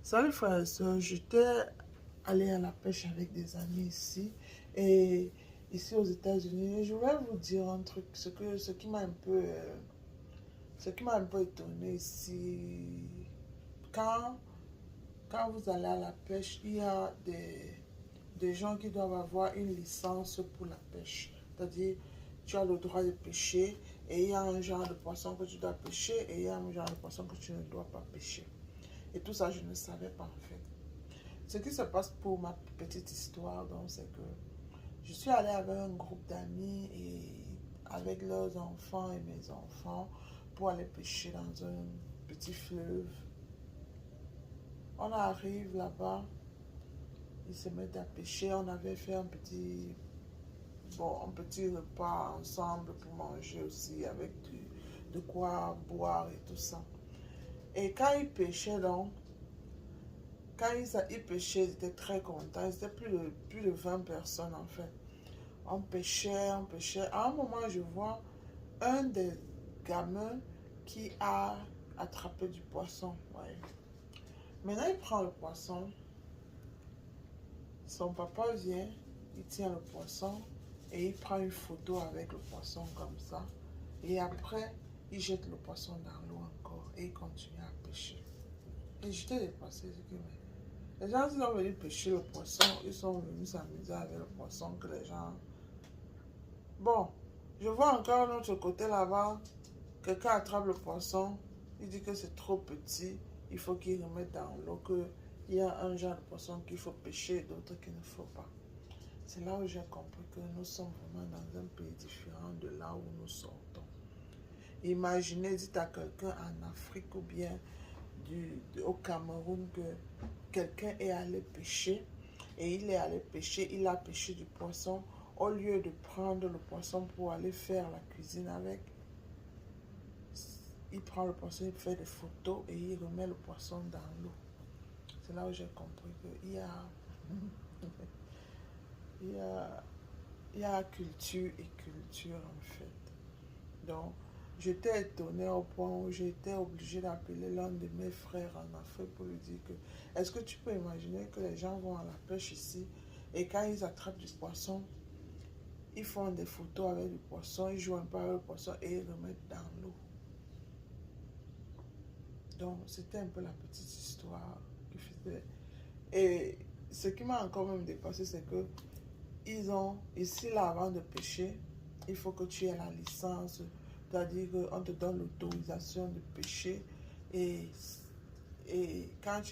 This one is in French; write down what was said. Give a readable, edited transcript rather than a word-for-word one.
Salut frères et sœurs, j'étais allé à la pêche avec des amis ici et ici aux États-Unis. Je voulais vous dire un truc, ce qui m'a un peu étonné ici. Quand, quand vous allez à la pêche, il y a des gens qui doivent avoir une licence pour la pêche. C'est-à-dire, tu as le droit de pêcher et il y a un genre de poisson que tu dois pêcher et il y a un genre de poisson que tu ne dois pas pêcher. Et tout ça, je ne savais pas en fait. Ce qui se passe pour ma petite histoire, donc, c'est que je suis allée avec un groupe d'amis et avec leurs enfants et mes enfants pour aller pêcher dans un petit fleuve. On arrive là-bas, ils se mettent à pêcher. On avait fait un petit repas ensemble pour manger aussi avec de quoi boire et tout ça. Et quand ils pêchaient, donc, quand ils pêchaient, ils étaient très contents. Ils étaient plus de 20 personnes en fait. On pêchait, on pêchait. À un moment, je vois un des gamins qui a attrapé du poisson. Ouais. Maintenant, il prend le poisson. Son papa vient, il tient le poisson et il prend une photo avec le poisson comme ça. Et après, il jette le poisson dans l'eau encore et il continue à pêcher. Et j'étais dépassée. Je dis, mais les gens, ils sont venus pêcher le poisson, ils sont venus s'amuser avec le poisson que les gens. Bon, je vois encore de l'autre côté là-bas, quelqu'un attrape le poisson, il dit que c'est trop petit, il faut qu'il remette dans l'eau, qu'il y a un genre de poisson qu'il faut pêcher et d'autres qu'il ne faut pas. C'est là où j'ai compris que nous sommes vraiment dans un pays différent de là où nous sortons. Imaginez, dites à quelqu'un en Afrique ou bien au Cameroun que quelqu'un est allé pêcher et il est allé pêcher, il a pêché du poisson. Au lieu de prendre le poisson pour aller faire la cuisine avec, il prend le poisson, il fait des photos et il remet le poisson dans l'eau. C'est là où j'ai compris qu'il y a, il y a, il y a culture et culture en fait. Donc, j'étais étonnée au point où j'étais obligée d'appeler l'un de mes frères en Afrique pour lui dire que est-ce que tu peux imaginer que les gens vont à la pêche ici et quand ils attrapent du poisson, ils font des photos avec du poisson, ils jouent un peu avec le poisson et ils remettent dans l'eau. Donc, c'était un peu la petite histoire qui faisait. Et ce qui m'a encore même dépassé, c'est que ils ont, ici, là, avant de pêcher, il faut que tu aies la licence, c'est-à-dire qu'on te donne l'autorisation de pêcher. Et, et quand tu